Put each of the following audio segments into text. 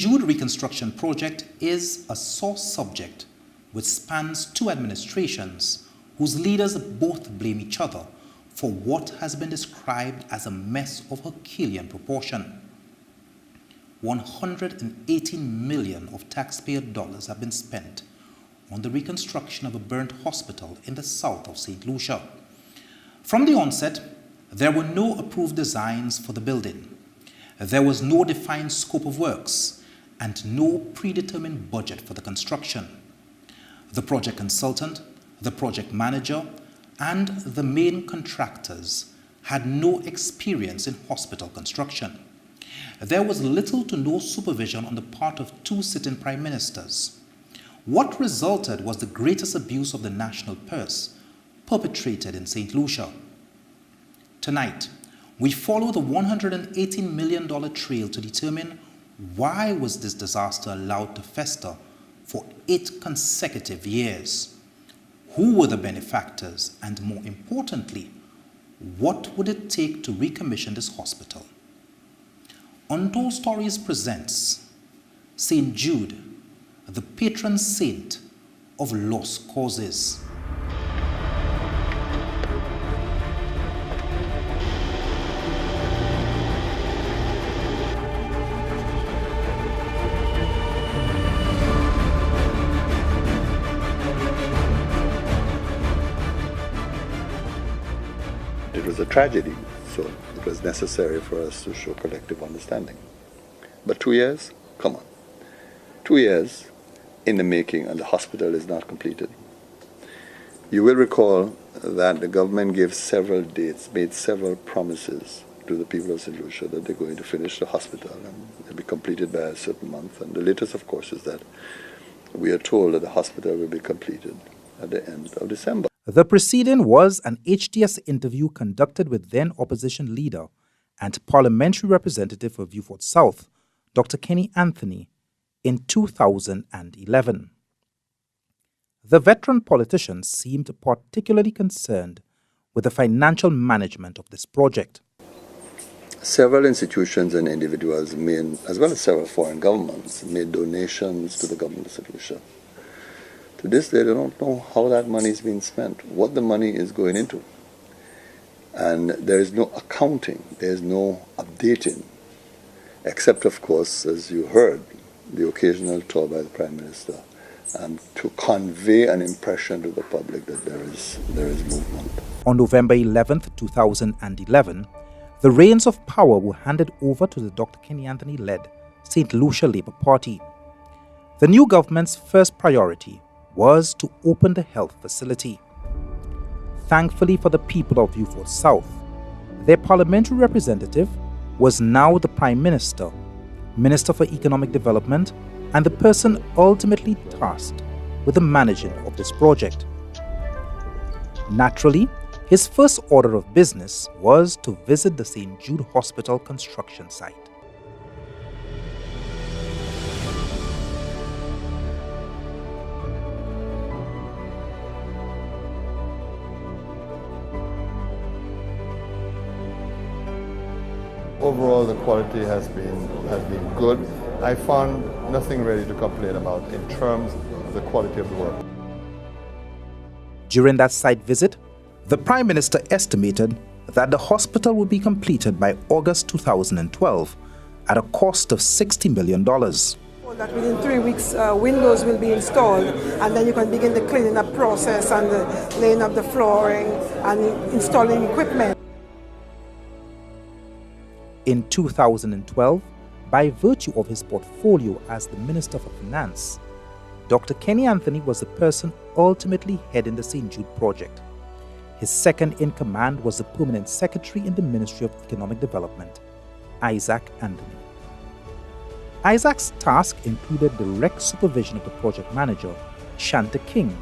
Jude Reconstruction Project is a sore subject which spans two administrations whose leaders both blame each other for what has been described as a mess of Herculean proportion. 118 million of taxpayer dollars have been spent on the reconstruction of a burnt hospital in the south of St. Lucia. From the onset, there were no approved designs for the building. There was no defined scope of works and no predetermined budget for the construction. The project consultant, the project manager, and the main contractors had no experience in hospital construction. There was little to no supervision on the part of two sitting prime ministers. What resulted was the greatest abuse of the national purse perpetrated in St. Lucia. Tonight, we follow the $118 million trail to determine why was this disaster allowed to fester for 8 consecutive years. Who were the benefactors, and more importantly, what would it take to recommission this hospital? Untold Stories presents St. Jude, the patron saint of lost causes. It was a tragedy, so it was necessary for us to show collective understanding. But 2 years? Come on. 2 years in the making, and the hospital is not completed. You will recall that the government gave several dates, made several promises to the people of St. Lucia that they're going to finish the hospital and it'll be completed by a certain month. And the latest, of course, is that we are told that the hospital will be completed at the end of December. The preceding was an HTS interview conducted with then opposition leader and parliamentary representative for Viewfort South, Dr. Kenny Anthony, in 2011. The veteran politician seemed particularly concerned with the financial management of this project. Several institutions and individuals made, as well as several foreign governments, made donations to the government of St. Lucia. To this day, they don't know how that money is being spent, what the money is going into. And there is no accounting, there is no updating, except, of course, as you heard, the occasional tour by the Prime Minister, to convey an impression to the public that there is movement. On November 11, 2011, the reins of power were handed over to the Dr. Kenny Anthony-led St. Lucia Labour Party. The new government's first priority was to open the health facility. Thankfully for the people of Viewfort South, their parliamentary representative was now the Prime Minister, Minister for Economic Development, and the person ultimately tasked with the managing of this project. Naturally, his first order of business was to visit the St. Jude Hospital construction site. Overall, the quality has been good. I found nothing really to complain about in terms of the quality of the work. During that site visit, the Prime Minister estimated that the hospital would be completed by August 2012 at a cost of $60 million. That within 3 weeks, windows will be installed, and then you can begin the cleaning up process and the laying of the flooring and installing equipment. In 2012, by virtue of his portfolio as the Minister for Finance, Dr. Kenny Anthony was the person ultimately heading the St. Jude project. His second in command was the Permanent Secretary in the Ministry of Economic Development, Isaac Anthony. Isaac's task included direct supervision of the project manager, Shanta King,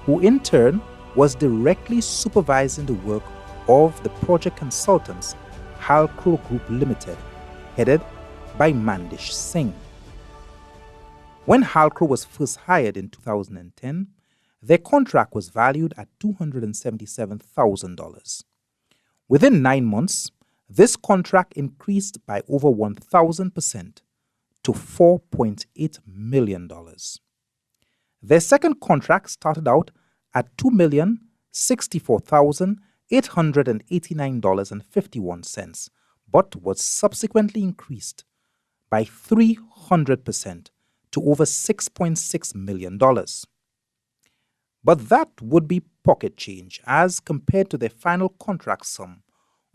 who in turn was directly supervising the work of the project consultants Halcro Group Limited, headed by Mandish Singh. When Halcro was first hired in 2010, their contract was valued at $277,000. Within 9 months, this contract increased by over 1,000% to $4.8 million. Their second contract started out at $2,064,889.51, but was subsequently increased by 300% to over $6.6 million. But that would be pocket change as compared to their final contract sum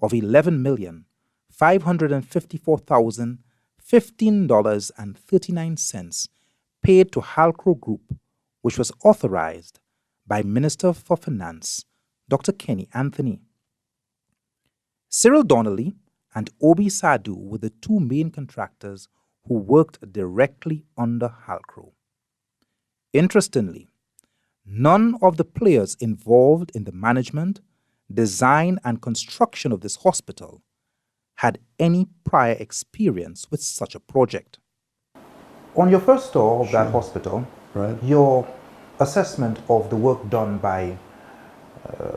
of $11,554,015.39 paid to Halcro Group, which was authorized by Minister for Finance, Dr. Kenny Anthony. Cyril Donnelly and Obi Sadu were the two main contractors who worked directly under Halcro. Interestingly, none of the players involved in the management, design, and construction of this hospital had any prior experience with such a project. On your first tour of that hospital, Right. your assessment of the work done by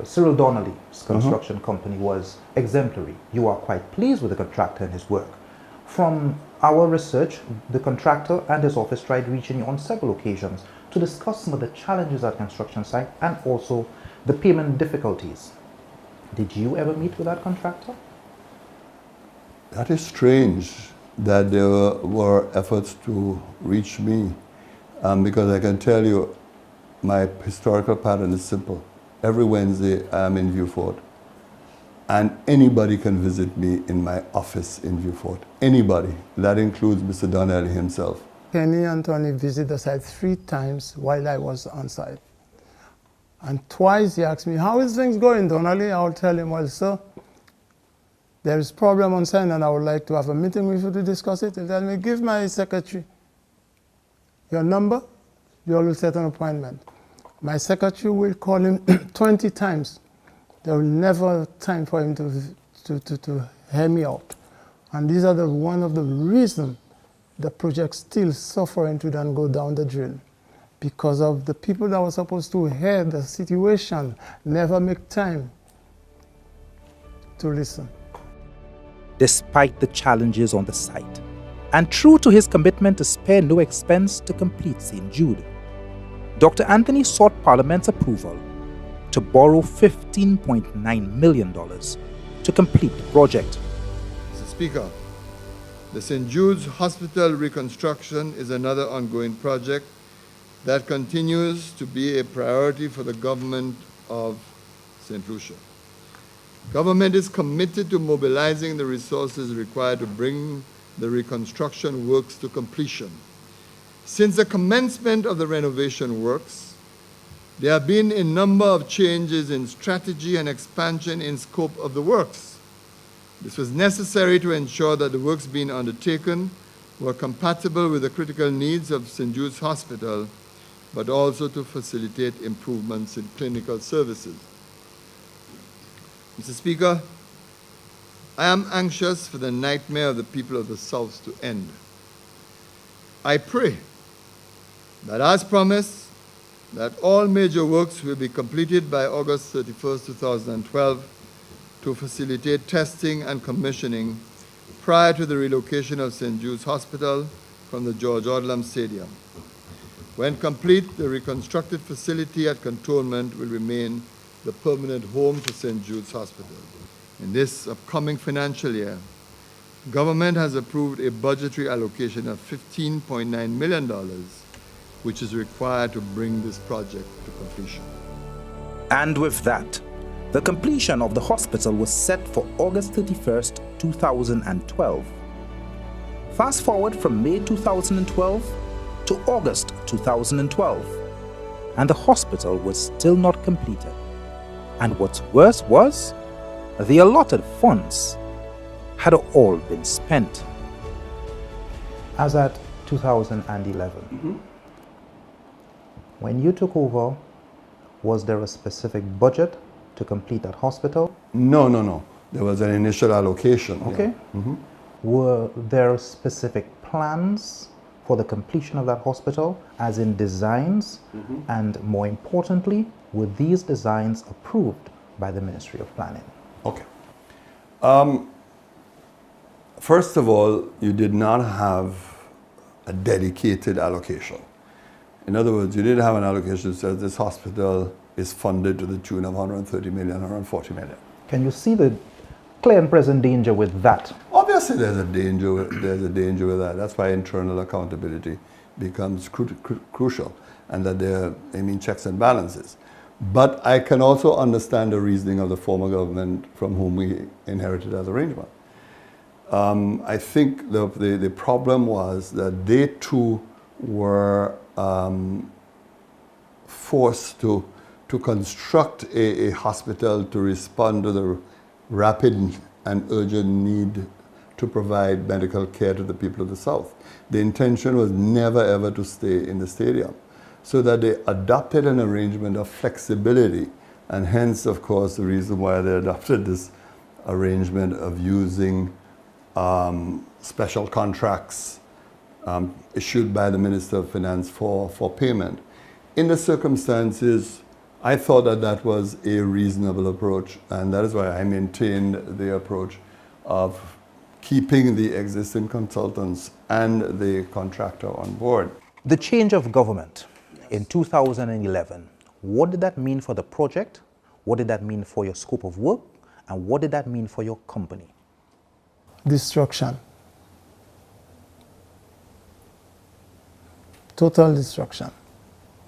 Cyril Donnelly's construction company was exemplary. You are quite pleased with the contractor and his work. From our research, the contractor and his office tried reaching you on several occasions to discuss some of the challenges at construction site and also the payment difficulties. Did you ever meet with that contractor? That is strange that there were efforts to reach me, because I can tell you my historical pattern is simple. Every Wednesday I am in Vieux-Fort, and anybody can visit me in my office in Vieux-Fort. Anybody. That includes Mr. Donnelly himself. Kenny and Tony visited the site 3 times while I was on site. And twice he asked me, how is things going, Donnelly? I will tell him, well, sir, there is problem on site and I would like to have a meeting with you to discuss it. He'll tell me, give my secretary your number, you will set an appointment. My secretary will call him 20 times. There will never time for him to hear me out. And these are one of the reasons the project still suffering to then go down the drain, because of the people that were supposed to hear the situation never make time to listen. Despite the challenges on the site, and true to his commitment to spare no expense to complete St. Jude, Dr. Anthony sought Parliament's approval to borrow $15.9 million to complete the project. Mr. Speaker, the St. Jude's Hospital reconstruction is another ongoing project that continues to be a priority for the government of St. Lucia. Government is committed to mobilizing the resources required to bring the reconstruction works to completion. Since the commencement of the renovation works, there have been a number of changes in strategy and expansion in scope of the works. This was necessary to ensure that the works being undertaken were compatible with the critical needs of St. Jude's Hospital, but also to facilitate improvements in clinical services. Mr. Speaker, I am anxious for the nightmare of the people of the South to end. I pray that, as promised, that all major works will be completed by August 31st, 2012 to facilitate testing and commissioning prior to the relocation of St. Jude's Hospital from the George Odlum Stadium. When complete, the reconstructed facility at Cantonment will remain the permanent home for St. Jude's Hospital. In this upcoming financial year, government has approved a budgetary allocation of $15.9 million, which is required to bring this project to completion. And with that, the completion of the hospital was set for August 31st, 2012. Fast forward from May 2012 to August 2012, and the hospital was still not completed. And what's worse was, the allotted funds had all been spent. As at 2011, when you took over, was there a specific budget to complete that hospital? No. There was an initial allocation. Okay. Yeah. Were there specific plans for the completion of that hospital, as in designs? And more importantly, were these designs approved by the Ministry of Planning? Okay. First of all, you did not have a dedicated allocation. In other words, you didn't have an allocation that says this hospital is funded to the tune of 130 million, 140 million. Can you see the clear and present danger with that? Obviously, there's a danger with that. That's why internal accountability becomes crucial, and that there are checks and balances. But I can also understand the reasoning of the former government from whom we inherited that arrangement. I think the problem was that they too were forced to construct a hospital to respond to the rapid and urgent need to provide medical care to the people of the South. The intention was never ever to stay in the stadium, so that they adopted an arrangement of flexibility, and hence, of course, the reason why they adopted this arrangement of using special contracts issued by the Minister of Finance for payment. In the circumstances, I thought that was a reasonable approach, and that is why I maintained the approach of keeping the existing consultants and the contractor on board. The change of government in 2011, what did that mean for the project? What did that mean for your scope of work? And what did that mean for your company? Destruction. Total destruction.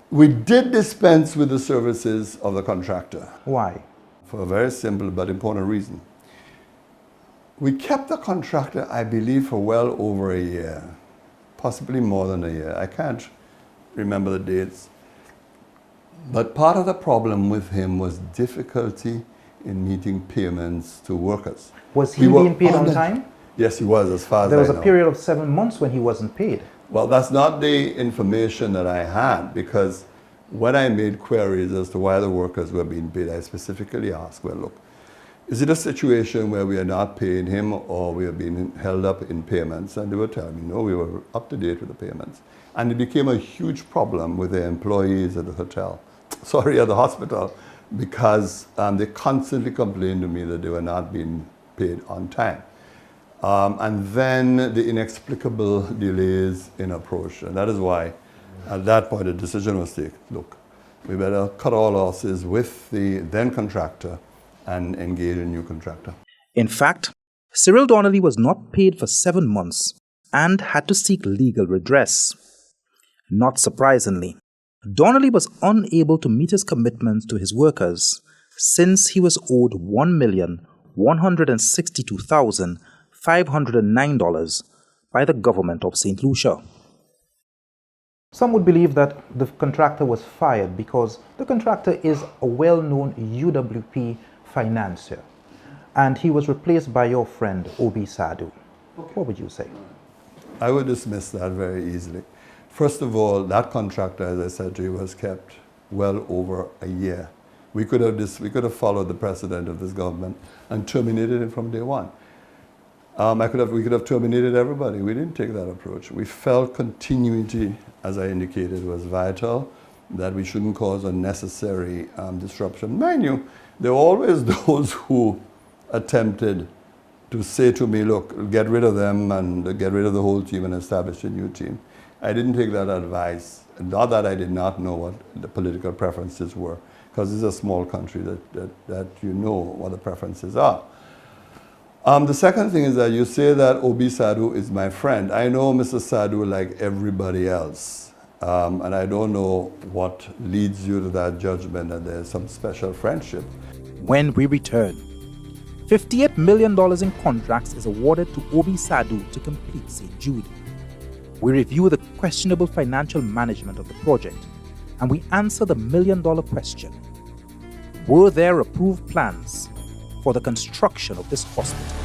We did dispense with the services of the contractor. Why? For a very simple but important reason. We kept the contractor, I believe, for well over a year, possibly more than a year. I can't remember the dates. But part of the problem with him was difficulty in meeting payments to workers. Was he being paid on time? Yes, he was, as far as I know. There was a period of 7 months when he wasn't paid. Well, that's not the information that I had, because when I made queries as to why the workers were being paid, I specifically asked, well, look, is it a situation where we are not paying him or we are being held up in payments? And they were telling me, no, we were up to date with the payments. And it became a huge problem with the employees at the at the hospital, because they constantly complained to me that they were not being paid on time. And then the inexplicable delays in approach. And that is why, at that point, a decision was taken. Look, we better cut all losses with the then contractor and engage a new contractor. In fact, Cyril Donnelly was not paid for 7 months and had to seek legal redress. Not surprisingly, Donnelly was unable to meet his commitments to his workers since he was owed $1,162,509 by the government of St. Lucia. Some would believe that the contractor was fired because the contractor is a well-known UWP financier, and he was replaced by your friend Obi Sadu. What would you say? I would dismiss that very easily. First of all, that contractor, as I said to you, was kept well over a year. We could have followed the precedent of this government and terminated it from day one. We could have terminated everybody. We didn't take that approach. We felt continuity, as I indicated, was vital, that we shouldn't cause unnecessary disruption. Mind you, there were always those who attempted to say to me, look, get rid of them and get rid of the whole team and establish a new team. I didn't take that advice. Not that I did not know what the political preferences were, because it's a small country that you know what the preferences are. The second thing is that you say that Obi Sadu is my friend. I know Mr. Sadu like everybody else, and I don't know what leads you to that judgment that there's some special friendship. When we return, $58 million in contracts is awarded to Obi Sadu to complete St. Jude. We review the questionable financial management of the project, and we answer the million-dollar question: were there approved plans for the construction of this hospital?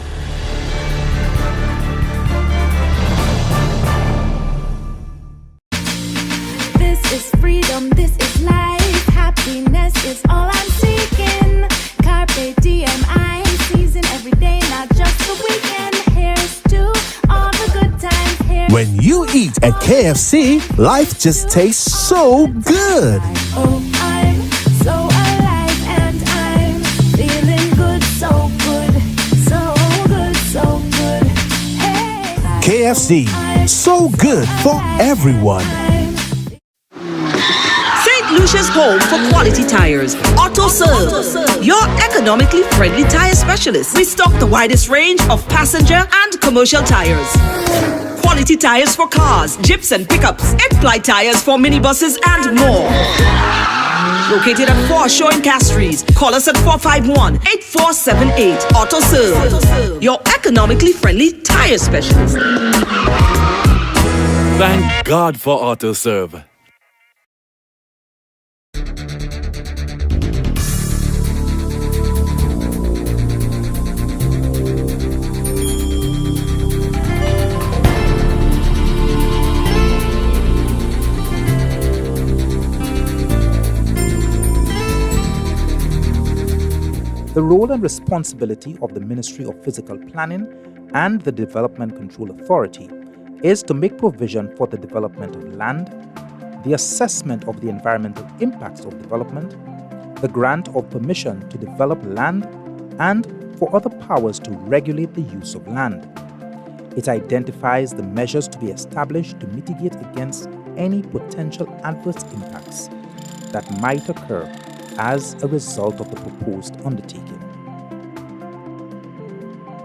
This is freedom, this is life, happiness is all I'm seeking. Carpe diem, I'm seizing every day, not just the weekend. Here's to all the good times. Here's when you eat at KFC, life just tastes so good. Oh, I'm so alive and I'm feeling good, so good, so good, so good. Hey, KFC. I'm So good for everyone. St. Lucia's home for quality tires. AutoServe, your economically friendly tire specialist. We stock the widest range of passenger and commercial tires. Quality tires for cars, jeeps and pickups. End-ply tires for minibuses and more. Located at 4 Showing Castries. Call us at 451-8478. AutoServe, your economically friendly tire specialist. Thank God for AutoServe. The role and responsibility of the Ministry of Physical Planning and the Development Control Authority is to make provision for the development of land, the assessment of the environmental impacts of development, the grant of permission to develop land, and for other powers to regulate the use of land. It identifies the measures to be established to mitigate against any potential adverse impacts that might occur as a result of the proposed undertaking.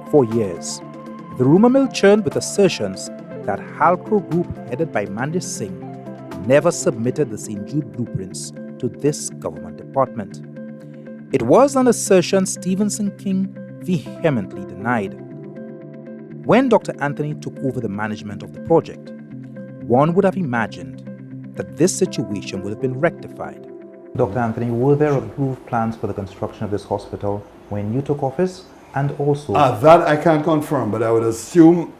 For years, the rumor mill churned with assertions that Halcro Group, headed by Mandy Singh, never submitted the St. Jude blueprints to this government department. It was an assertion Stevenson King vehemently denied. When Dr. Anthony took over the management of the project, one would have imagined that this situation would have been rectified. Dr. Anthony, were there approved plans for the construction of this hospital when you took office? And also... That I can't confirm, but I would assume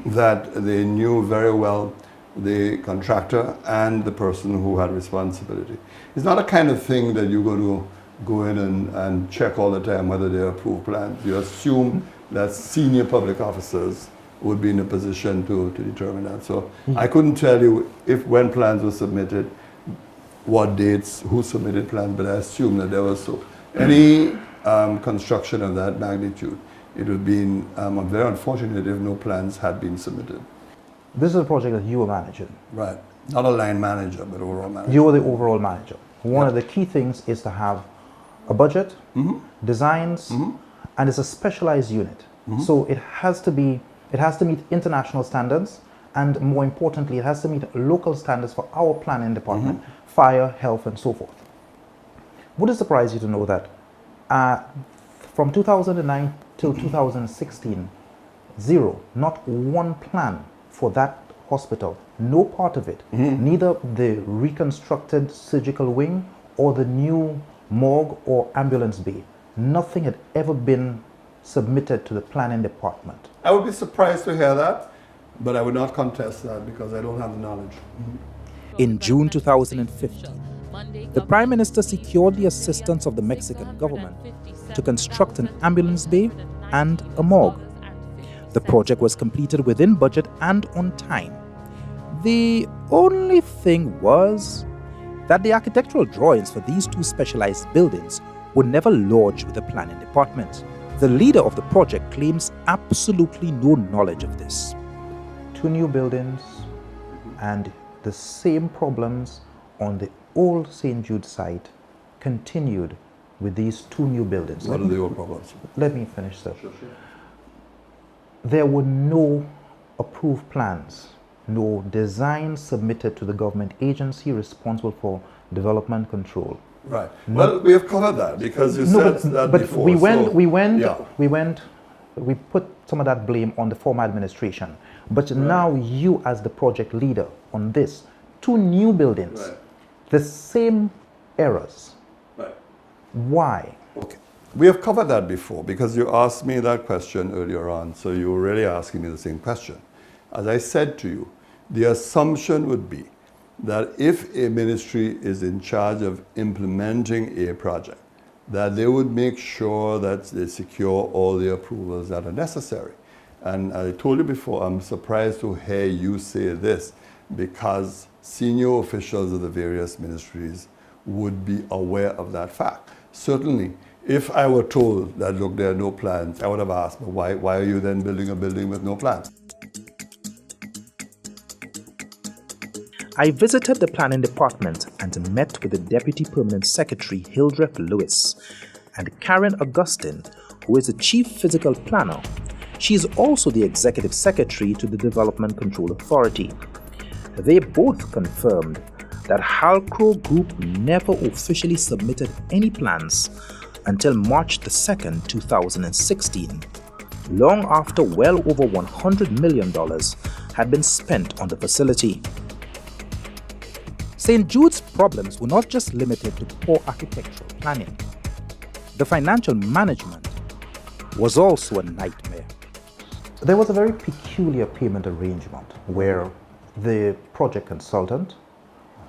that they knew very well the contractor and the person who had responsibility. It's not a kind of thing that you're going to go in and check all the time whether they approve plans. You assume that senior public officers would be in a position to determine that. So I couldn't tell you when plans were submitted, what dates, who submitted plans, but I assume that there was so. Any construction of that magnitude, it would be very unfortunate if no plans had been submitted. This is a project that you were managing. Right. Not a line manager, but overall manager. You were the overall manager. One of the key things is to have a budget, designs, and it's a specialized unit. So it has to meet international standards, and more importantly, it has to meet local standards for our planning department, fire, health, and so forth. Would it surprise you to know that from 2009 till 2016, zero, not one plan for that hospital, no part of it, neither the reconstructed surgical wing or the new morgue or ambulance bay, nothing had ever been submitted to the planning department. I would be surprised to hear that, but I would not contest that because I don't have the knowledge. In June 2015, the Prime Minister secured the assistance of the Mexican government to construct an ambulance bay and a morgue. The project was completed within budget and on time. The only thing was that the architectural drawings for these two specialized buildings were never lodged with the planning department. The leader of the project claims absolutely no knowledge of this. Two new buildings and the same problems on the old St. Jude site continued with these two new buildings. What are the old problems? Let me finish, sir. Sure. There were no approved plans, no designs submitted to the government agency responsible for development control. Right. Well, we have covered that because you said that but before. We put some of that blame on the former administration. But now you, as the project leader on this, two new buildings, the same errors. Right. Why? Okay. We have covered that before because you asked me that question earlier on, so you were really asking me the same question. As I said to you, the assumption would be that if a ministry is in charge of implementing a project, that they would make sure that they secure all the approvals that are necessary. And I told you before, I'm surprised to hear you say this because senior officials of the various ministries would be aware of that fact. Certainly, if I were told that, look, there are no plans, I would have asked, but why are you then building a building with no plans? I visited the planning department and met with the Deputy Permanent Secretary Hildreth Lewis and Karen Augustine, who is the Chief Physical Planner. She is also the Executive Secretary to the Development Control Authority. They both confirmed that Halcro Group never officially submitted any plans until March the 2nd, 2016, long after well over $100 million had been spent on the facility. St. Jude's problems were not just limited to poor architectural planning. The financial management was also a nightmare. There was a very peculiar payment arrangement where the project consultant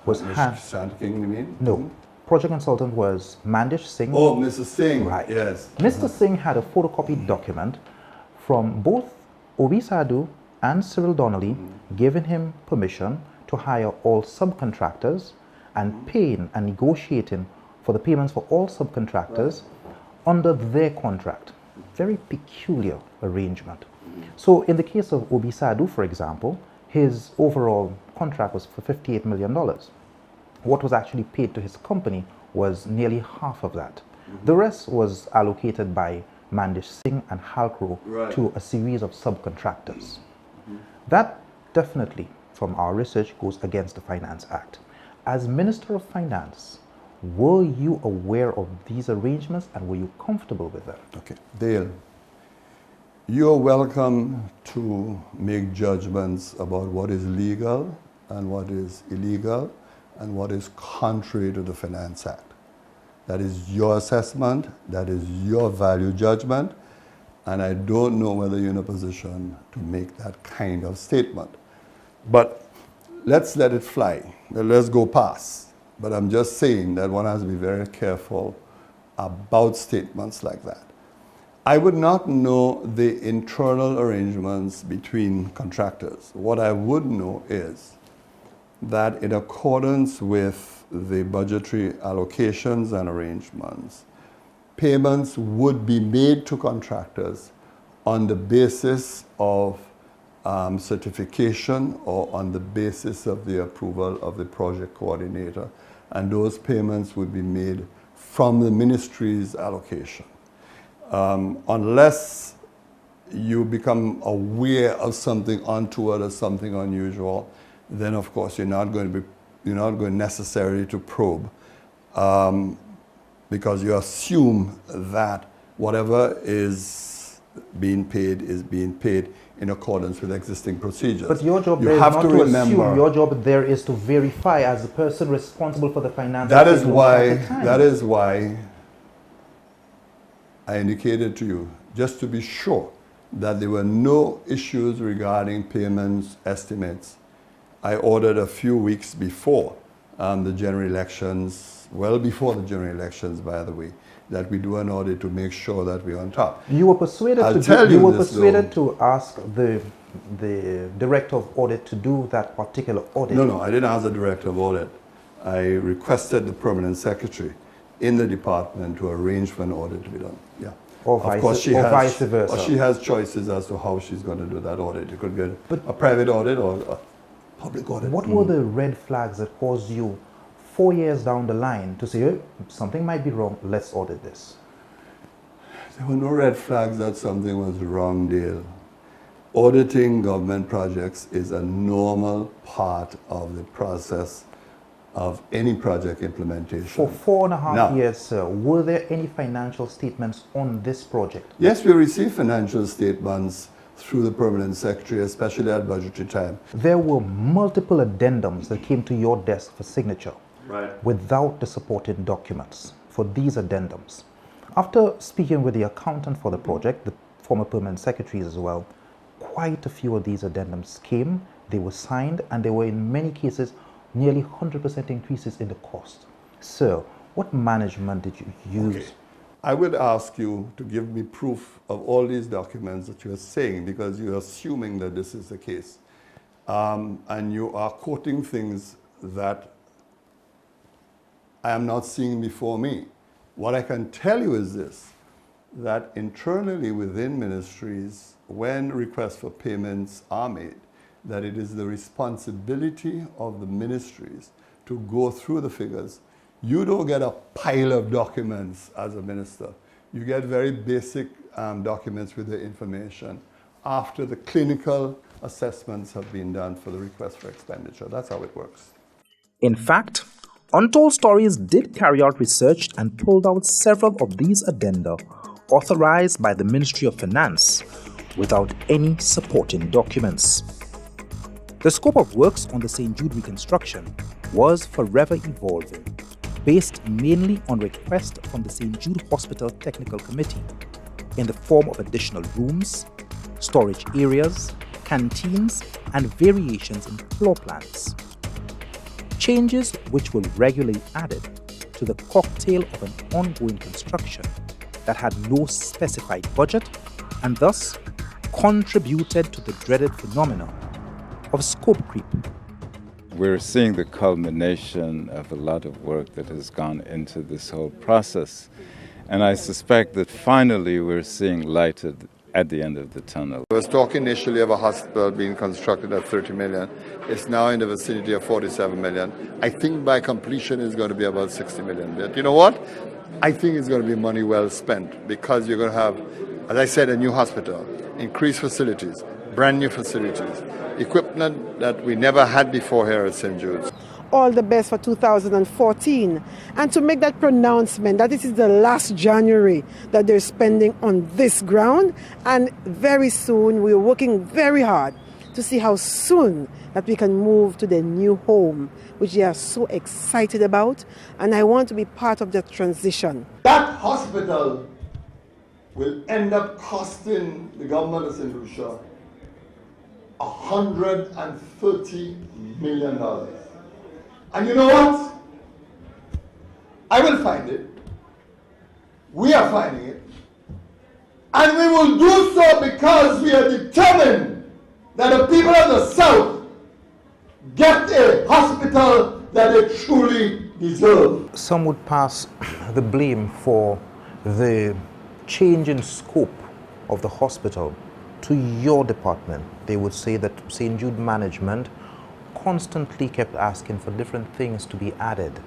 was Sand King, you mean? No. Project consultant was Mandish Singh. Oh, Mr. Singh. Right. Yes. Mr. Singh had a photocopied document from both Obi Sadhu and Cyril Donnelly giving him permission to hire all subcontractors and paying and negotiating for the payments for all subcontractors under their contract. Very peculiar arrangement. So in the case of Obi Sadhu, for example, his overall contract was for $58 million. What was actually paid to his company was nearly half of that. The rest was allocated by Mandish Singh and Halcro to a series of subcontractors. That definitely, from our research, goes against the Finance Act. As Minister of Finance, were you aware of these arrangements and were you comfortable with them? Okay, Dale, you're welcome to make judgments about what is legal and what is illegal and what is contrary to the Finance Act. That is your assessment, that is your value judgment, and I don't know whether you're in a position to make that kind of statement. But let's let it fly. Let's go past. But I'm just saying that one has to be very careful about statements like that. I would not know the internal arrangements between contractors. What I would know is that in accordance with the budgetary allocations and arrangements, payments would be made to contractors on the basis of certification or on the basis of the approval of the project coordinator, and those payments would be made from the ministry's allocation. Unless you become aware of something untoward or something unusual, then of course you're not going necessarily to probe, because you assume that whatever is being paid in accordance with existing procedures. But your job there is not to assume. Your job there is to verify as the person responsible for the finance. That is why I indicated to you, just to be sure that there were no issues regarding payments estimates. I ordered a few weeks before the general elections, well before the general elections, by the way, that we do an audit to make sure that we're on top. You were persuaded to ask the director of audit to do that particular audit. No, I didn't ask the director of audit. I requested the permanent secretary in the department to arrange for an audit to be done. Yeah. Or vice versa. Or she has choices as to how she's going to do that audit. It could be a private audit or a public audit. What were the red flags that caused you 4 years down the line to say, oh, something might be wrong, let's audit this? There were no red flags that something was wrong, Dale. Auditing government projects is a normal part of the process of any project implementation. For 4.5 years, sir, were there any financial statements on this project? Yes, we received financial statements through the permanent secretary, especially at budgetary time. There were multiple addendums that came to your desk for signature without the supporting documents for these addendums. After speaking with the accountant for the project, the former permanent secretary as well, quite a few of these addendums came, they were signed, and there were in many cases nearly 100% increases in the cost. Sir, what management did you use? Okay. I would ask you to give me proof of all these documents that you're saying, because you're assuming that this is the case. And you are quoting things that I am not seeing before me. What I can tell you is this, that internally within ministries, when requests for payments are made, that it is the responsibility of the ministries to go through the figures. You don't get a pile of documents as a minister. You get very basic documents with the information after the clinical assessments have been done for the request for expenditure. That's how it works. In fact, Untold Stories did carry out research and pulled out several of these addenda authorized by the Ministry of Finance without any supporting documents. The scope of works on the St Jude reconstruction was forever evolving, based mainly on request from the St Jude Hospital Technical Committee in the form of additional rooms, storage areas, canteens, and variations in floor plans. Changes which were regularly added to the cocktail of an ongoing construction that had no specified budget and thus contributed to the dreaded phenomenon of scope creep. We're seeing the culmination of a lot of work that has gone into this whole process. And I suspect that finally we're seeing light at the end of the tunnel. I was talking initially of a hospital being constructed at 30 million. It's now in the vicinity of 47 million. I think by completion it's going to be about 60 million. But you know what? I think it's going to be money well spent because you're going to have, as I said, a new hospital, increased facilities, brand new facilities, equipment that we never had before here at St. Jude's. All the best for 2014, and to make that pronouncement that this is the last January that they're spending on this ground, and very soon we're working very hard to see how soon that we can move to the new home, which they are so excited about, and I want to be part of the transition. That hospital will end up costing the government of St. Lucia $130 million. And you know what? I will find it. We are finding it. And we will do so because we are determined that the people of the South get a hospital that they truly deserve. Some would pass the blame for the change in scope of the hospital to your department. They would say that St. Jude management constantly kept asking for different things to be added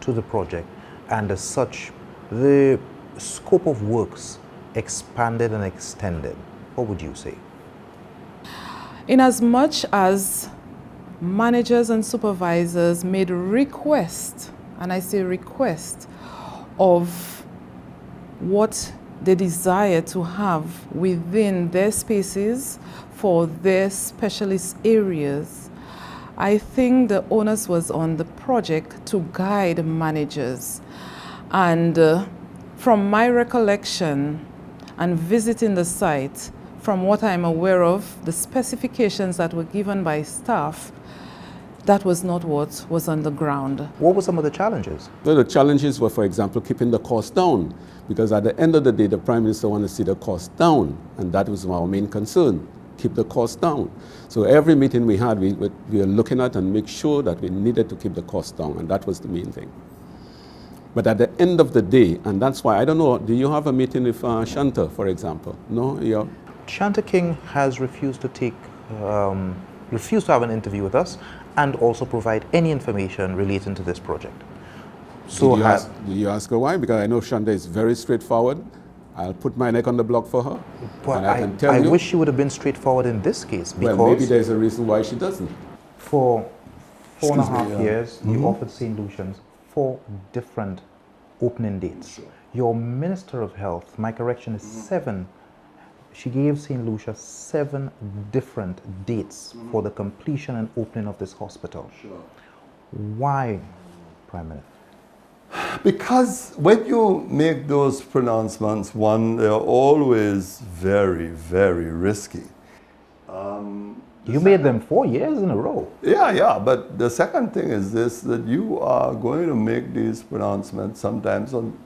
to the project, and as such, the scope of works expanded and extended. What would you say? In as much as managers and supervisors made requests, and I say request, of what they desire to have within their spaces for their specialist areas, I think the onus was on the project to guide managers. And from my recollection and visiting the site, from what I'm aware of, the specifications that were given by staff, that was not what was on the ground. What were some of the challenges? Well, the challenges were, for example, keeping the cost down, because at the end of the day, the Prime Minister wanted to see the cost down, and that was our main concern. Keep the cost down. So every meeting we had, we were looking at and make sure that we needed to keep the cost down, and that was the main thing. But at the end of the day, and that's why, I don't know, do you have a meeting with Shanta, for example? No? Yeah. Shanta King has refused to have an interview with us and also provide any information relating to this project. So did you ask her why? Because I know Shanta is very straightforward. I'll put my neck on the block for her. But I wish she would have been straightforward in this case, because well, maybe there's a reason why she doesn't. For 4.5 years, you offered St. Lucians 4 different opening dates. Your Minister of Health, my correction is 7. She gave St. Lucia 7 different dates for the completion and opening of this hospital. Why, Prime Minister? Because when you make those pronouncements, one, they are always very, very risky. You made them 4 years in a row. Yeah, but the second thing is this, that you are going to make these pronouncements sometimes on,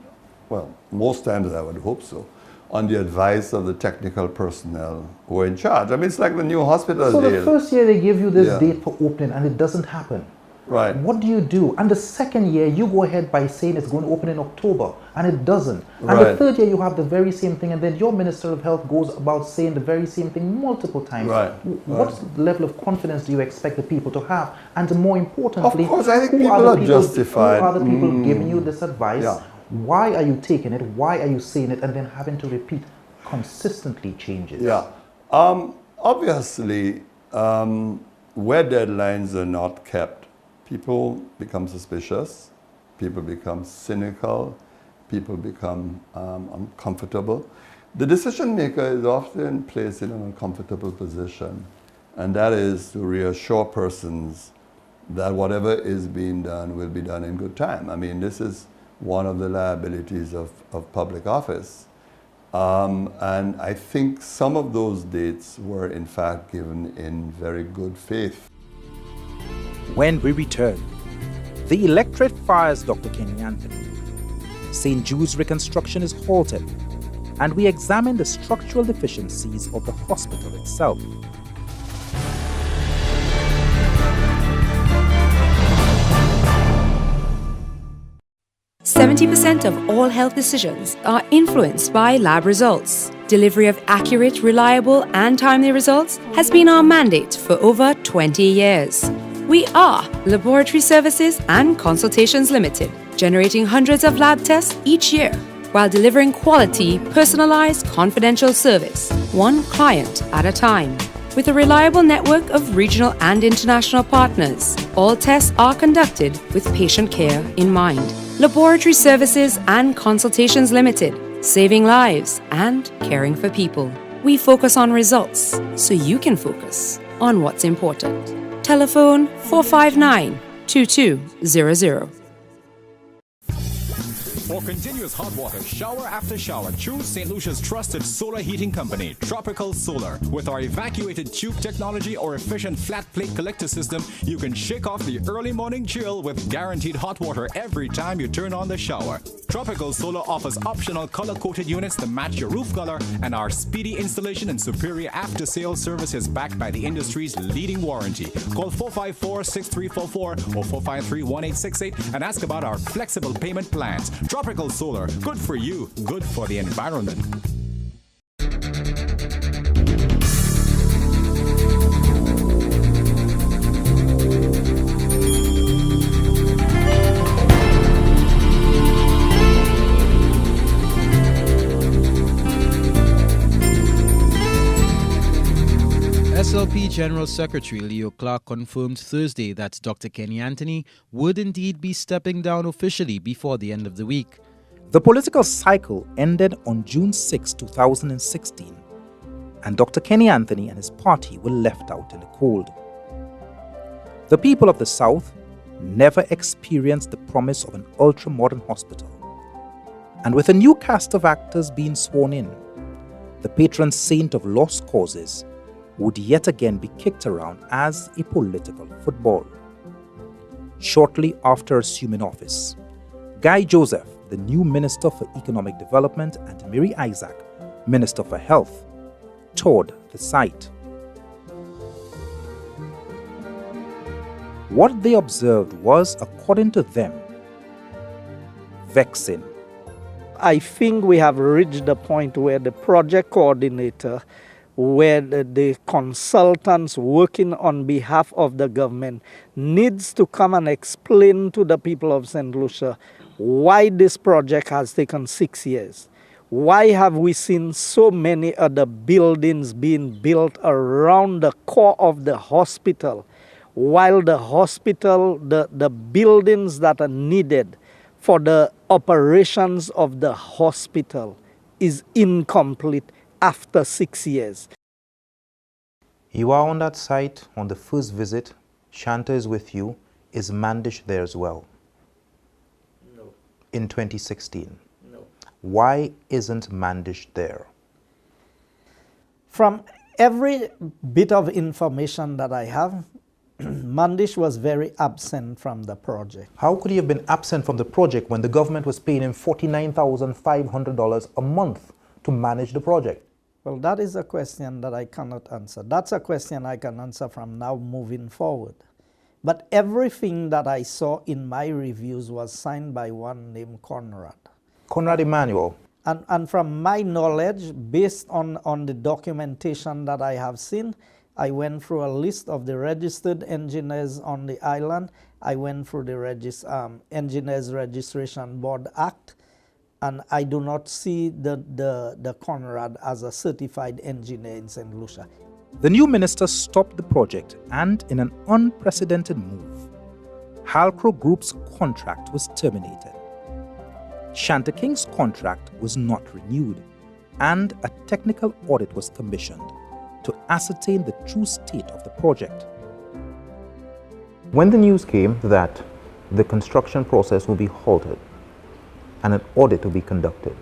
well, most times I would hope so, on the advice of the technical personnel who are in charge. I mean, it's like the new hospital So deal. the first year they give you this date for opening and it doesn't happen. Right. What do you do? And the second year, you go ahead by saying it's going to open in October, and it doesn't. And Right. the third year, you have the very same thing, and then your Minister of Health goes about saying the very same thing multiple times. Right. What level of confidence do you expect the people to have? And more importantly, Of course, I think who people are are the people, justified. Who are the people giving you this advice? Yeah. Why are you taking it? Why are you saying it? And then having to repeat consistently changes. Yeah. Obviously, where deadlines are not kept, people become suspicious, people become cynical, people become uncomfortable. The decision maker is often placed in an uncomfortable position, and that is to reassure persons that whatever is being done will be done in good time. I mean, this is one of the liabilities of public office. And I think some of those dates were in fact given in very good faith. When we return, the electorate fires Dr. Kenny Anthony. St. Jude's reconstruction is halted, and we examine the structural deficiencies of the hospital itself. 70% of all health decisions are influenced by lab results. Delivery of accurate, reliable, and timely results has been our mandate for over 20 years. We are Laboratory Services and Consultations Limited, generating hundreds of lab tests each year while delivering quality, personalized, confidential service, one client at a time. With a reliable network of regional and international partners, all tests are conducted with patient care in mind. Laboratory Services and Consultations Limited, saving lives and caring for people. We focus on results so you can focus on what's important. Telephone 459-2200. For continuous hot water, shower after shower, choose St. Lucia's trusted solar heating company, Tropical Solar. With our evacuated tube technology or efficient flat plate collector system, you can shake off the early morning chill with guaranteed hot water every time you turn on the shower. Tropical Solar offers optional color-coated units to match your roof color, and our speedy installation and superior after-sales service is backed by the industry's leading warranty. Call 454-6344 or 453-1868 and ask about our flexible payment plans. Tropical Solar, good for you, good for the environment. SLP General Secretary Leo Clark confirmed Thursday that Dr. Kenny Anthony would indeed be stepping down officially before the end of the week. The political cycle ended on June 6, 2016, and Dr. Kenny Anthony and his party were left out in the cold. The people of the South never experienced the promise of an ultra-modern hospital. And with a new cast of actors being sworn in, the patron saint of lost causes would yet again be kicked around as a political football. Shortly after assuming office, Guy Joseph, the new Minister for Economic Development, and Mary Isaac, Minister for Health, toured the site. What they observed was, according to them, vexing. I think we have reached the point where the project coordinator, where the consultants working on behalf of the government needs to come and explain to the people of St. Lucia why this project has taken 6 years. Why have we seen so many other buildings being built around the core of the hospital, while the hospital, the buildings that are needed for the operations of the hospital is incomplete after 6 years. You are on that site on the first visit. Shanta is with you. Is Mandish there as well? No. In 2016? No. Why isn't Mandish there? From every bit of information that I have, Mandish was very absent from the project. How could he have been absent from the project when the government was paying him $49,500 a month to manage the project? Well, that is a question that I cannot answer. That's a question I can answer from now moving forward. But everything that I saw in my reviews was signed by one named Conrad. Conrad Emmanuel. And from my knowledge, based on the documentation that I have seen, I went through a list of the registered engineers on the island. I went through the Engineers Registration Board Act, and I do not see the Conrad as a certified engineer in St. Lucia. The new minister stopped the project, and in an unprecedented move, Halcro Group's contract was terminated. Shanta King's contract was not renewed, and a technical audit was commissioned to ascertain the true state of the project. When the news came that the construction process will be halted and an audit will be conducted,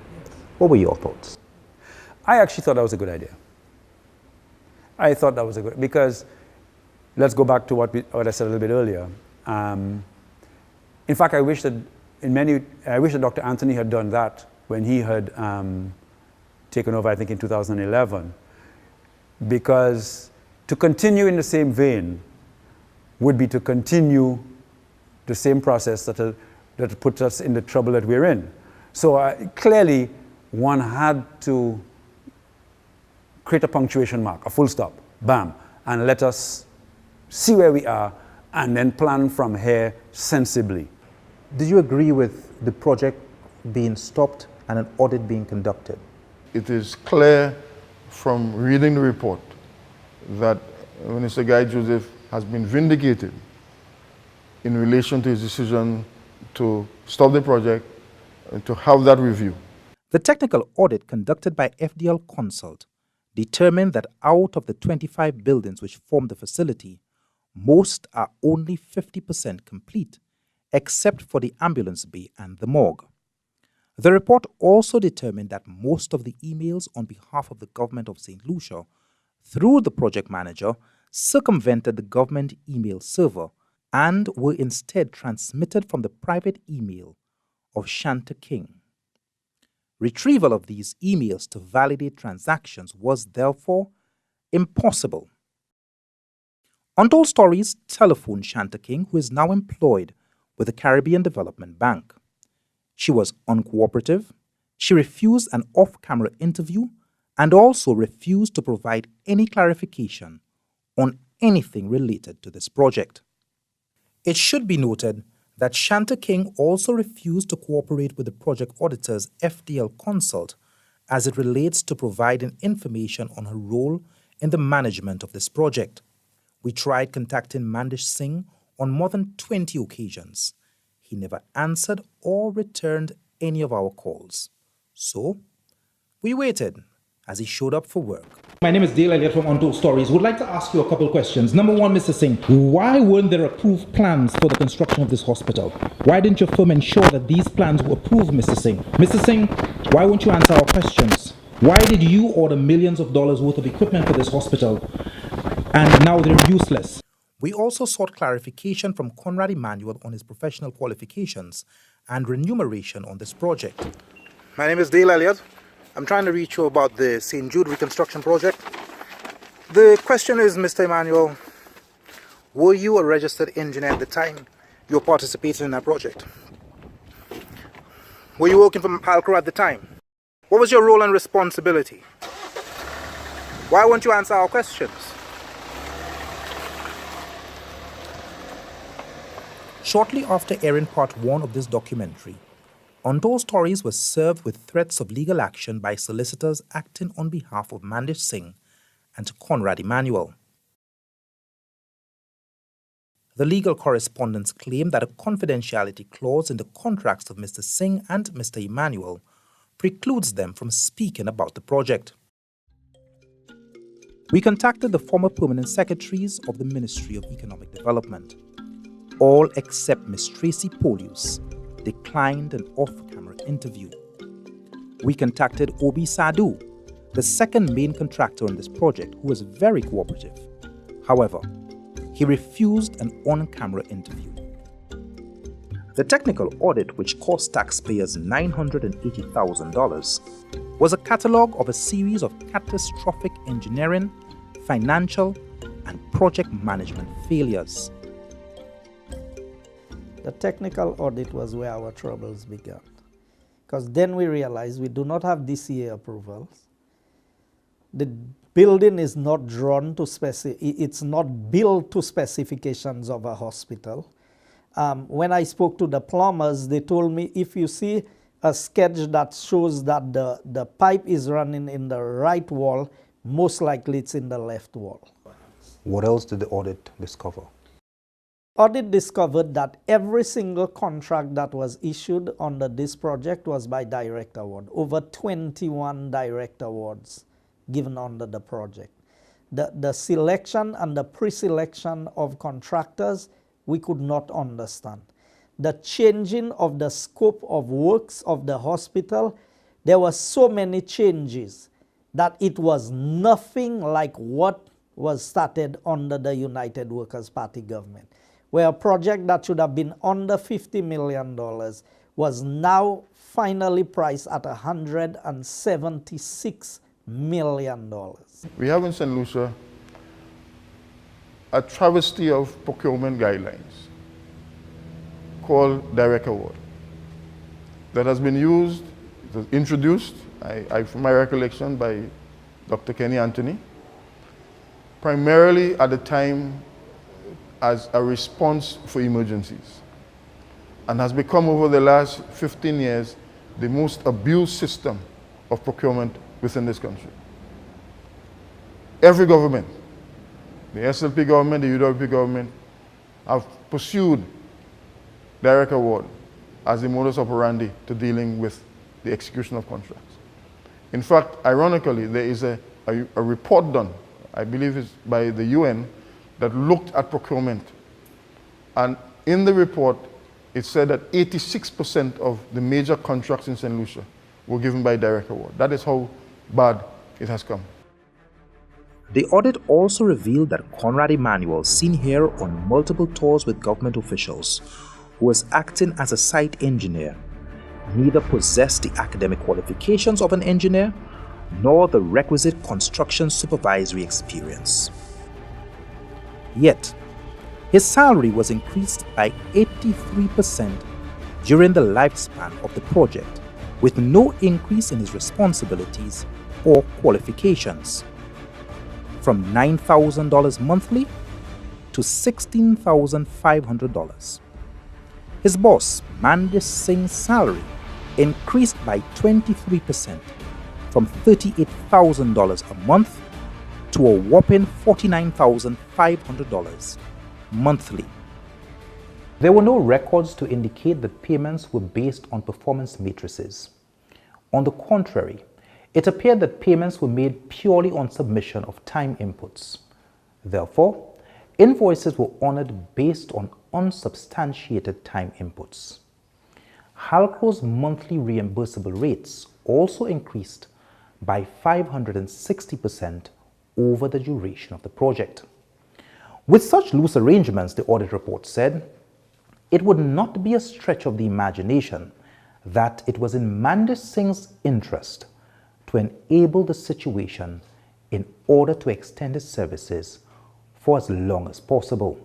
what were your thoughts? I actually thought that was a good idea. I thought that was a good, because let's go back to what I said a little bit earlier. In fact, I wish that Dr. Anthony had done that when he had taken over, I think, in 2011, because to continue in the same vein would be to continue the same process that puts us in the trouble that we're in. So clearly, one had to create a punctuation mark, a full stop, bam, and let us see where we are and then plan from here sensibly. Did you agree with the project being stopped and an audit being conducted? It is clear from reading the report that Minister Guy Joseph has been vindicated in relation to his decision to stop the project and to have that review. The technical audit conducted by FDL Consult determined that out of the 25 buildings which form the facility, most are only 50% complete, except for the ambulance bay and the morgue. The report also determined that most of the emails on behalf of the government of St. Lucia, through the project manager, circumvented the government email server and were instead transmitted from the private email of Shanta King. Retrieval of these emails to validate transactions was therefore impossible. Untold Stories telephoned Shanta King, who is now employed with the Caribbean Development Bank. She was uncooperative, she refused an off-camera interview, and also refused to provide any clarification on anything related to this project. It should be noted that Shanta King also refused to cooperate with the project auditor's FDL Consult as it relates to providing information on her role in the management of this project. We tried contacting Mandish Singh on more than 20 occasions. He never answered or returned any of our calls. So, we waited as he showed up for work. My name is Dale Elliott from Untold Stories. Would like to ask you a couple questions. Number one, Mr. Singh, why weren't there approved plans for the construction of this hospital? Why didn't your firm ensure that these plans were approved, Mr. Singh? Mr. Singh, why won't you answer our questions? Why did you order millions of dollars worth of equipment for this hospital and now they're useless? We also sought clarification from Conrad Emmanuel on his professional qualifications and remuneration on this project. My name is Dale Elliott. I'm trying to reach you about the St Jude Reconstruction Project. The question is, Mr. Emmanuel, were you a registered engineer at the time you were participating in that project? Were you working for Halcro at the time? What was your role and responsibility? Why won't you answer our questions? Shortly after airing part 1 of this documentary, Untold Stories was served with threats of legal action by solicitors acting on behalf of Mandish Singh and Conrad Emmanuel. The legal correspondents claimed that a confidentiality clause in the contracts of Mr. Singh and Mr. Emmanuel precludes them from speaking about the project. We contacted the former permanent secretaries of the Ministry of Economic Development. All except Ms. Tracy Polius declined an off-camera interview. We contacted Obi Sadhu, the second main contractor on this project, who was very cooperative. However, he refused an on-camera interview. The technical audit, which cost taxpayers $980,000, was a catalogue of a series of catastrophic engineering, financial, and project management failures. The technical audit was where our troubles began. Because then we realized we do not have DCA approvals. The building is not drawn to it's not built to specifications of a hospital. When I spoke to the plumbers, they told me if you see a sketch that shows that the pipe is running in the right wall, most likely it's in the left wall. What else did the audit discover? Audit discovered that every single contract that was issued under this project was by direct award. Over 21 direct awards given under the project. The selection and the pre-selection of contractors, we could not understand. The changing of the scope of works of the hospital, there were so many changes that it was nothing like what was started under the United Workers' Party government, where a project that should have been under $50 million was now finally priced at $176 million. We have in St. Lucia a travesty of procurement guidelines called direct award that has been used, it was introduced, from my recollection, by Dr. Kenny Anthony, primarily at the time as a response for emergencies, and has become over the last 15 years the most abused system of procurement within this country. Every government, the SLP government, the UWP government, have pursued direct award as the modus operandi to dealing with the execution of contracts. In fact, ironically, there is a report done, I believe it's by the UN, that looked at procurement. And in the report, it said that 86% of the major contracts in St. Lucia were given by direct award. That is how bad it has come. The audit also revealed that Conrad Emanuel, seen here on multiple tours with government officials, who was acting as a site engineer, neither possessed the academic qualifications of an engineer nor the requisite construction supervisory experience. Yet, his salary was increased by 83% during the lifespan of the project, with no increase in his responsibilities or qualifications, from $9,000 monthly to $16,500. His boss, Mandish Singh's salary, increased by 23%, from $38,000 a month to a whopping $49,500 monthly. There were no records to indicate that payments were based on performance matrices. On the contrary, it appeared that payments were made purely on submission of time inputs. Therefore, invoices were honored based on unsubstantiated time inputs. Halco's monthly reimbursable rates also increased by 560% over the duration of the project. With such loose arrangements, the audit report said, it would not be a stretch of the imagination that it was in Mandish Singh's interest to enable the situation in order to extend his services for as long as possible.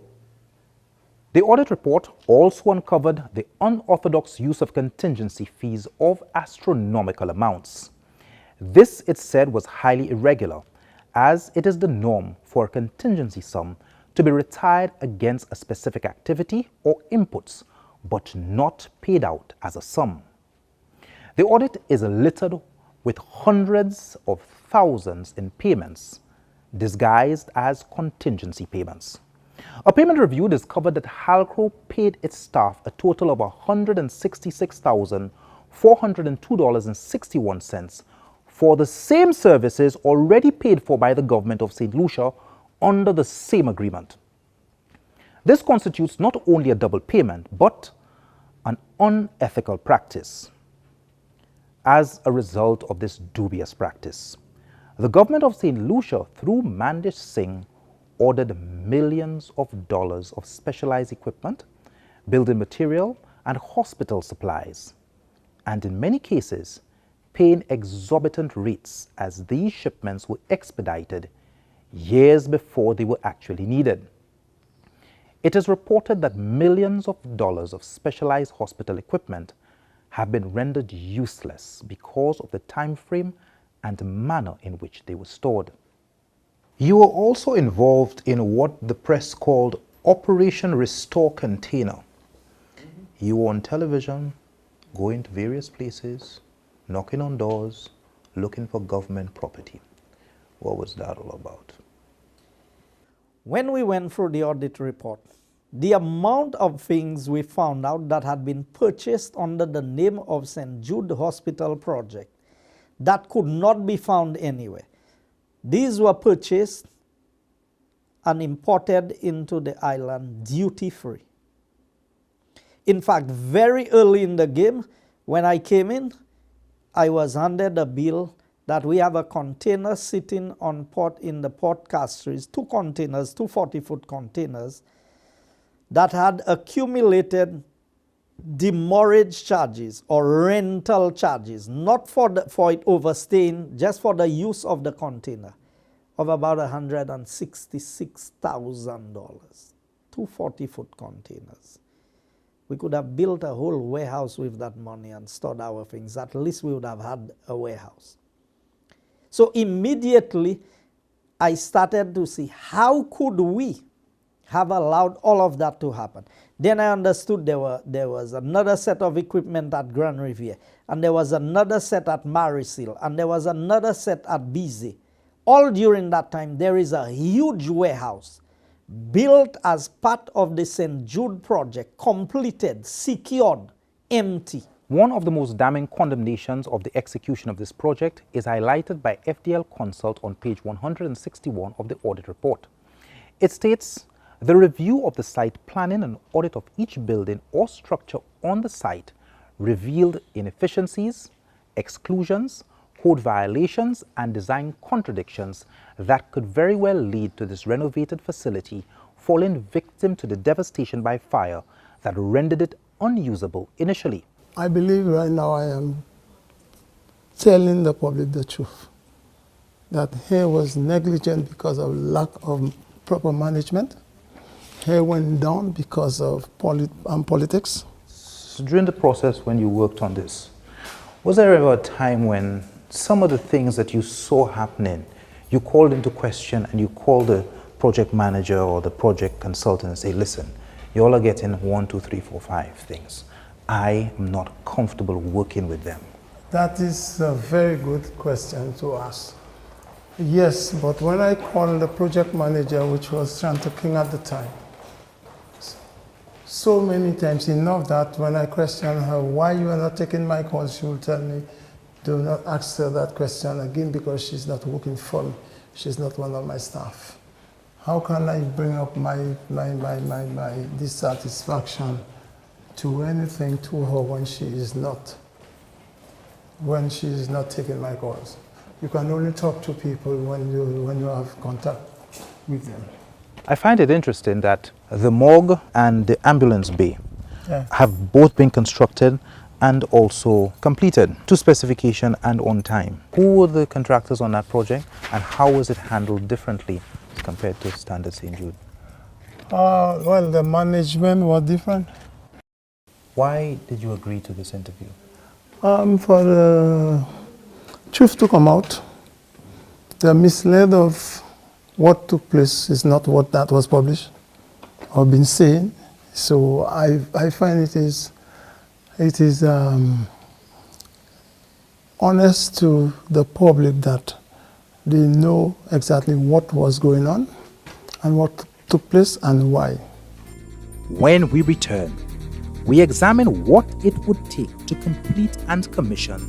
The audit report also uncovered the unorthodox use of contingency fees of astronomical amounts. This, it said, was highly irregular, as it is the norm for a contingency sum to be retired against a specific activity or inputs, but not paid out as a sum. The audit is littered with hundreds of thousands in payments disguised as contingency payments. A payment review discovered that Halco paid its staff a total of $166,402.61 for the same services already paid for by the government of St. Lucia under the same agreement. This constitutes not only a double payment, but an unethical practice. As a result of this dubious practice, the government of St. Lucia, through Mandish Singh, ordered millions of dollars of specialized equipment, building material, and hospital supplies, and in many cases, paying exorbitant rates as these shipments were expedited years before they were actually needed. It is reported that millions of dollars of specialized hospital equipment have been rendered useless because of the time frame and manner in which they were stored. You were also involved in what the press called Operation Restore Container. You were on television, going to various places, knocking on doors, looking for government property. What was that all about? When we went through the audit report, the amount of things we found out that had been purchased under the name of St Jude Hospital Project that could not be found anywhere. These were purchased and imported into the island duty-free. In fact, very early in the game, when I came in, I was handed a bill that we have a container sitting on port in the port castries, 2 containers, 2 40-foot containers, that had accumulated demurrage charges or rental charges, not for it overstaying, just for the use of the container, of about $166,000. 2 40-foot containers. We could have built a whole warehouse with that money and stored our things. At least we would have had a warehouse. So immediately I started to see how could we have allowed all of that to happen. Then I understood there was another set of equipment at Grand Riviere, and there was another set at Marisil, and there was another set at Bizet. All during that time, there is a huge warehouse built as part of the St. Jude project, completed, secured, empty. One of the most damning condemnations of the execution of this project is highlighted by FDL Consult on page 161 of the audit report. It states, the review of the site planning and audit of each building or structure on the site revealed inefficiencies, exclusions, code violations, and design contradictions that could very well lead to this renovated facility falling victim to the devastation by fire that rendered it unusable initially. I believe right now I am telling the public the truth, that here was negligent because of lack of proper management. Here went down because of politics. So during the process when you worked on this, was there ever a time when some of the things that you saw happening, you called into question and you called the project manager or the project consultant and say, listen, you all are getting 1, 2, 3, 4, 5 things. I am not comfortable working with them? That is a very good question to ask. Yes, but when I called the project manager, which was Santa King at the time, so many times enough that when I questioned her why you are not taking my calls, she will tell me, do not ask her that question again because she's not working for me. She's not one of my staff. How can I bring up my dissatisfaction to anything to her when she is not taking my calls? You can only talk to people when you have contact with them. I find it interesting that the morgue and the ambulance bay have both been constructed and also completed to specification and on time. Who were the contractors on that project and how was it handled differently compared to standard St. Jude? Well, the management was different. Why did you agree to this interview? For the truth to come out. The misled of what took place is not what that was published or been said. So I find it is honest to the public that they know exactly what was going on and what took place and why. When we return, we examine what it would take to complete and commission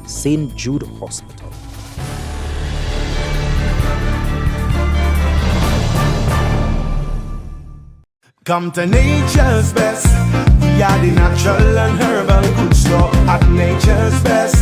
St. Jude Hospital. Come to nature's best. We are the natural and herbal good store. At nature's best,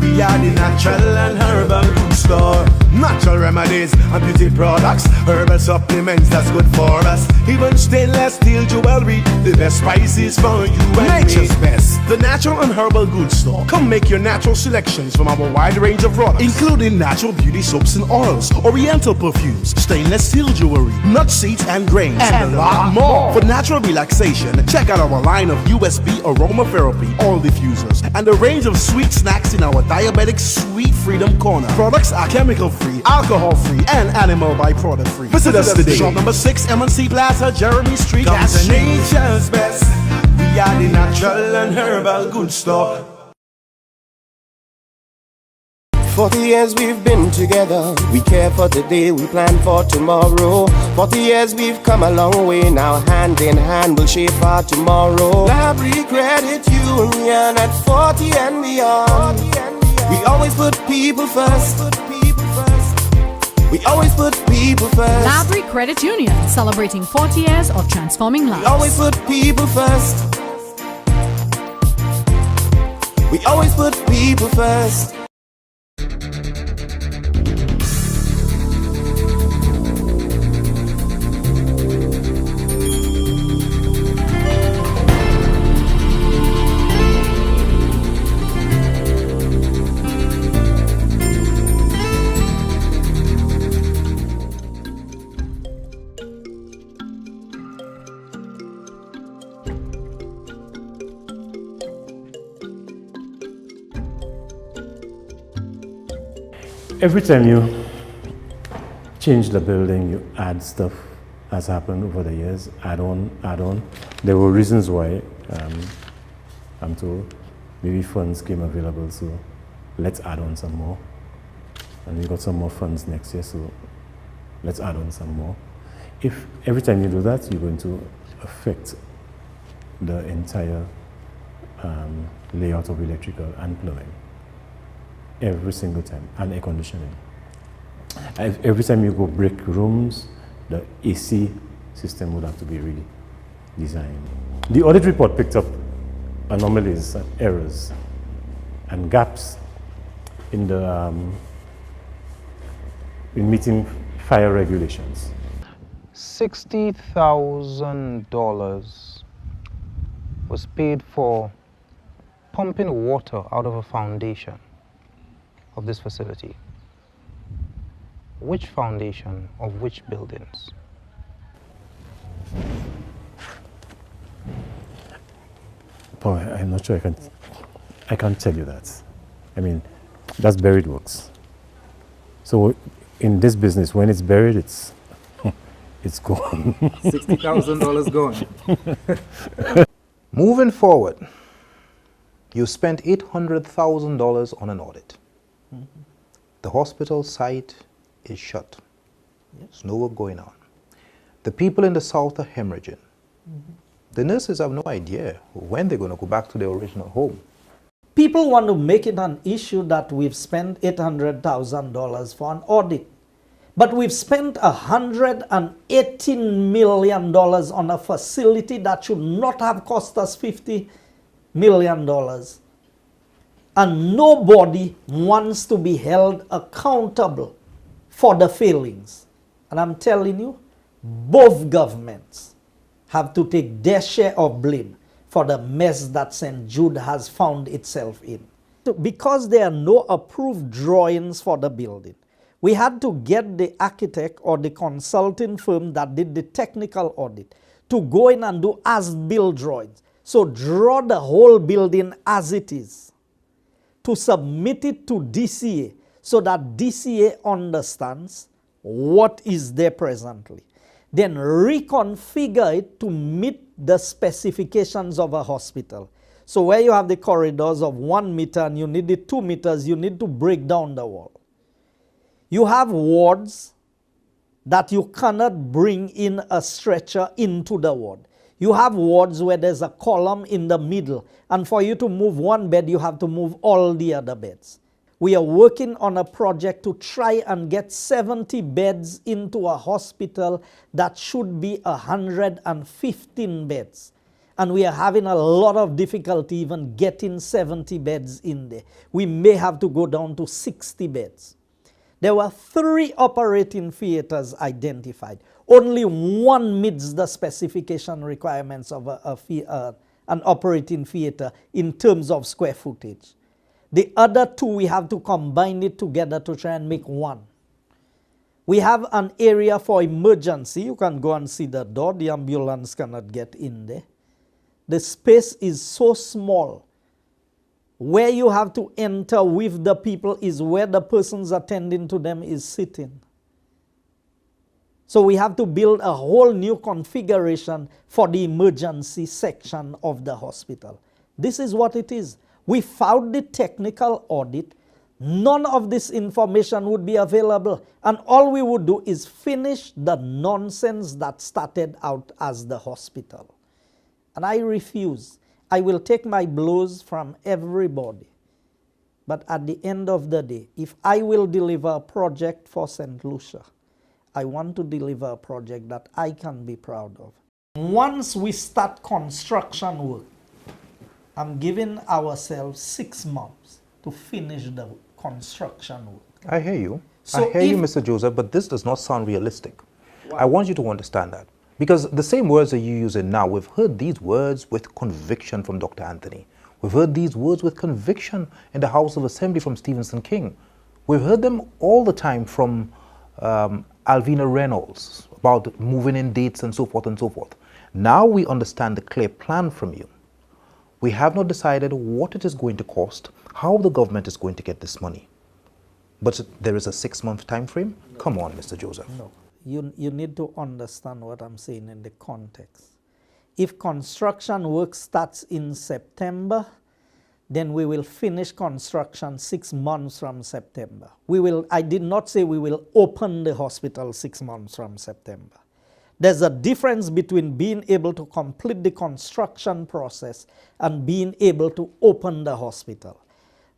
we are the natural and herbal good store. Natural remedies and beauty products, herbal supplements that's good for us. Even stainless steel jewelry, the best prices for you and nature's best. The natural natural and herbal goods store. Come make your natural selections from our wide range of products, including natural beauty soaps and oils, oriental perfumes, stainless steel jewelry, nut seeds and grains, and a lot more. For natural relaxation, check out our line of USB aromatherapy oil diffusers and a range of sweet snacks in our diabetic Sweet Freedom Corner. Products are chemical-free, alcohol-free, and animal byproduct free. Visit us today. Shop number 6, M&C Plaza, Jeremy Street. Come to nature's best. We are the natural and herbal goods store. 40 years we've been together. We care for today, we plan for tomorrow. 40 years we've come a long way. Now hand in hand we'll shape our tomorrow. Library Credit Union at 40 and beyond. We always put people first. We always put people first. Library Credit Union, celebrating 40 years of transforming lives. We always put people first. We always put people first. Every time you change the building, you add stuff, has happened over the years, add on. There were reasons why, I'm told, maybe funds came available, so let's add on some more. And we got some more funds next year, so let's add on some more. If every time you do that, you're going to affect the entire layout of electrical and plumbing. Every single time, and air conditioning. Every time you go break rooms, the AC system would have to be redesigned. The audit report picked up anomalies and errors and gaps in the in meeting fire regulations. $60,000 was paid for pumping water out of a foundation of this facility. Which foundation of which buildings? Boy, I'm not sure I can't tell you that. I mean, that's buried works. So in this business, when it's buried, it's gone. $60,000 gone. Moving forward, you spent $800,000 on an audit. The hospital site is shut. There's no work going on. The people in the south are hemorrhaging. The nurses have no idea when they're going to go back to their original home. People want to make it an issue that we've spent $800,000 for an audit. But we've spent $118 million on a facility that should not have cost us $50 million. And nobody wants to be held accountable for the failings. And I'm telling you, both governments have to take their share of blame for the mess that St. Jude has found itself in. Because there are no approved drawings for the building, we had to get the architect or the consulting firm that did the technical audit to go in and do as-built drawings. So draw the whole building as it is, to submit it to DCA so that DCA understands what is there presently. Then reconfigure it to meet the specifications of a hospital. So where you have the corridors of 1 meter and you need the 2 meters, you need to break down the wall. You have wards that you cannot bring in a stretcher into the ward. You have wards where there's a column in the middle, and for you to move one bed, you have to move all the other beds. We are working on a project to try and get 70 beds into a hospital that should be 115 beds. And we are having a lot of difficulty even getting 70 beds in there. We may have to go down to 60 beds. There were 3 operating theaters identified. Only one meets the specification requirements of an operating theater in terms of square footage. The other two, we have to combine it together to try and make one. We have an area for emergency. You can go and see the door. The ambulance cannot get in there. The space is so small. Where you have to enter with the people is where the persons attending to them is sitting. So we have to build a whole new configuration for the emergency section of the hospital. This is what it is. We found the technical audit. None of this information would be available. And all we would do is finish the nonsense that started out as the hospital. And I refuse. I will take my blows from everybody. But at the end of the day, if I will deliver a project for St. Lucia, I want to deliver a project that I can be proud of. Once we start construction work, I'm giving ourselves 6 months to finish the construction work. I hear you. So I hear you, Mr. Joseph, but this does not sound realistic. I want you to understand that. Because the same words that you're using now, we've heard these words with conviction from Dr. Anthony. We've heard these words with conviction in the House of Assembly from Stephenson King. We've heard them all the time from Alvina Reynolds about moving in dates and so forth and so forth. Now we understand the clear plan from you. We have not decided what it is going to cost, how the government is going to get this money. But there is a 6-month time frame? No. Come on, Mr. Joseph. No. You need to understand what I'm saying in the context. If construction work starts in September, then we will finish construction 6 months from September. I did not say we will open the hospital 6 months from September. There's a difference between being able to complete the construction process and being able to open the hospital.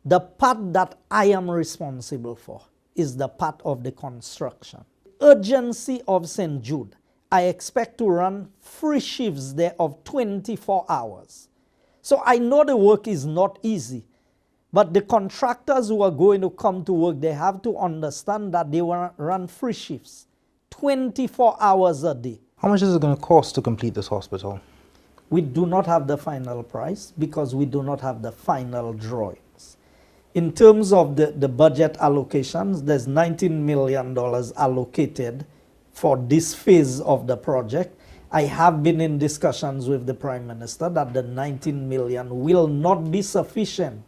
The part that I am responsible for is the part of the construction. Urgency of St. Jude, I expect to run free shifts there of 24 hours. So I know the work is not easy, but the contractors who are going to come to work, they have to understand that they will run free shifts, 24 hours a day. How much is it going to cost to complete this hospital? We do not have the final price because we do not have the final drawings. In terms of the budget allocations, there's $19 million allocated for this phase of the project. I have been in discussions with the Prime Minister that the $19 million will not be sufficient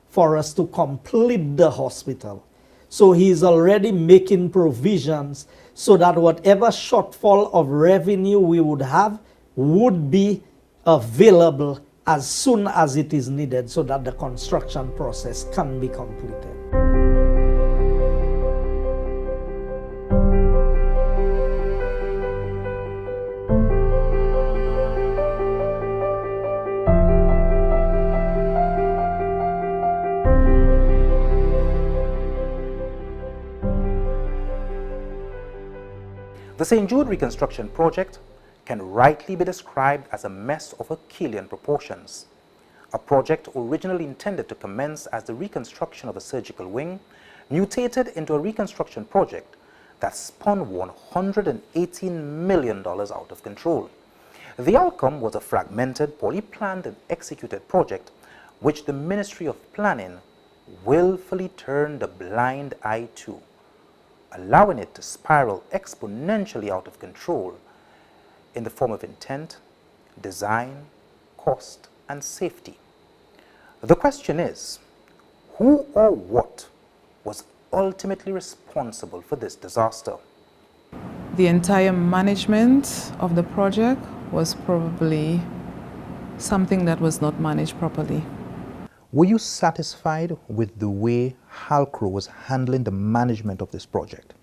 for us to complete the hospital. So he is already making provisions so that whatever shortfall of revenue we would have would be available as soon as it is needed so that the construction process can be completed. The St. Jude Reconstruction Project can rightly be described as a mess of Herculean proportions. A project originally intended to commence as the reconstruction of a surgical wing mutated into a reconstruction project that spun $118 million out of control. The outcome was a fragmented, poorly planned and executed project which the Ministry of Planning willfully turned a blind eye to, allowing it to spiral exponentially out of control in the form of intent, design, cost, and safety. The question is, who or what was ultimately responsible for this disaster? The entire management of the project was probably something that was not managed properly. Were you satisfied with the way Halcro was handling the management of this project?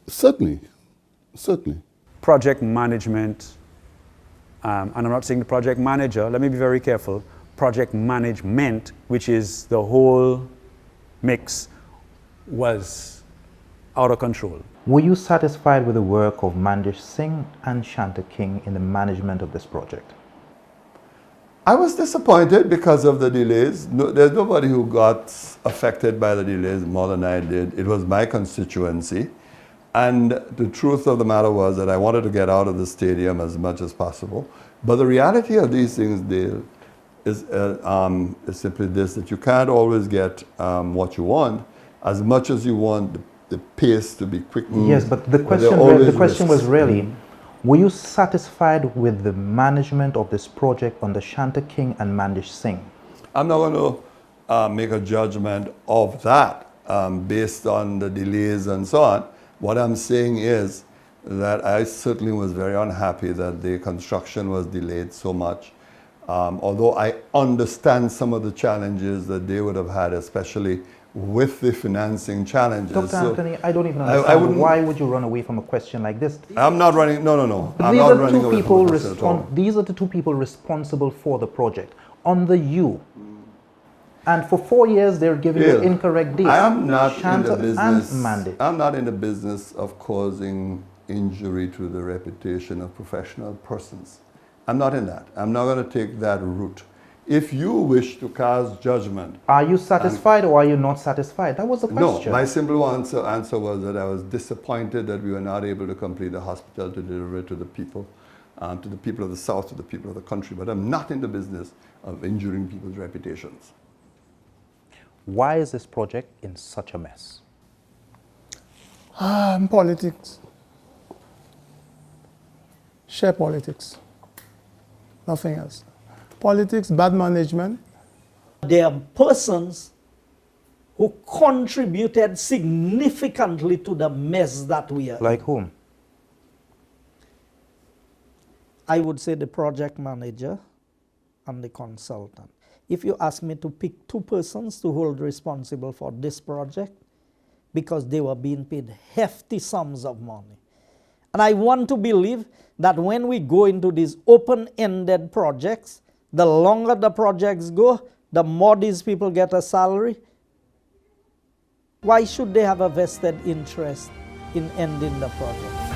Certainly. Certainly. Project management, and I'm not saying the project manager, let me be very careful, project management, which is the whole mix, was out of control. Were you satisfied with the work of Mandish Singh and Shanta King in the management of this project? I was disappointed because of the delays. There's nobody who got affected by the delays more than I did. It was my constituency. And the truth of the matter was that I wanted to get out of the stadium as much as possible. But the reality of these things, Dale, is simply this, that you can't always get what you want as much as you want the pace to be quickened. Yes, but the question was really, were you satisfied with the management of this project under Shanta King and Mandish Singh? I'm not going to make a judgment of that based on the delays and so on. What I'm saying is that I certainly was very unhappy that the construction was delayed so much. Although I understand some of the challenges that they would have had, especially with the financing challenges. Dr. Anthony, I don't even understand. Why would you run away from a question like this? I'm not running, no. I'm These not are running two away people from the question at all. These are the two people responsible for the project. Under you. And for 4 years, they're giving you incorrect dates. I am not in the Shanta business. and Mandish. I'm not in the business of causing injury to the reputation of professional persons. I'm not in that. I'm not going to take that route. If you wish to cast judgment... Are you satisfied or are you not satisfied? That was the question. No, my simple answer was that I was disappointed that we were not able to complete the hospital to deliver it to the people of the South, to the people of the country. But I'm not in the business of injuring people's reputations. Why is this project in such a mess? Politics. Share politics. Nothing else. Politics, bad management. There are persons who contributed significantly to the mess that we are. Like whom? I would say the project manager and the consultant. If you ask me to pick two persons to hold responsible for this project, because they were being paid hefty sums of money. And I want to believe that when we go into these open-ended projects, the longer the projects go, the more these people get a salary. Why should they have a vested interest in ending the project?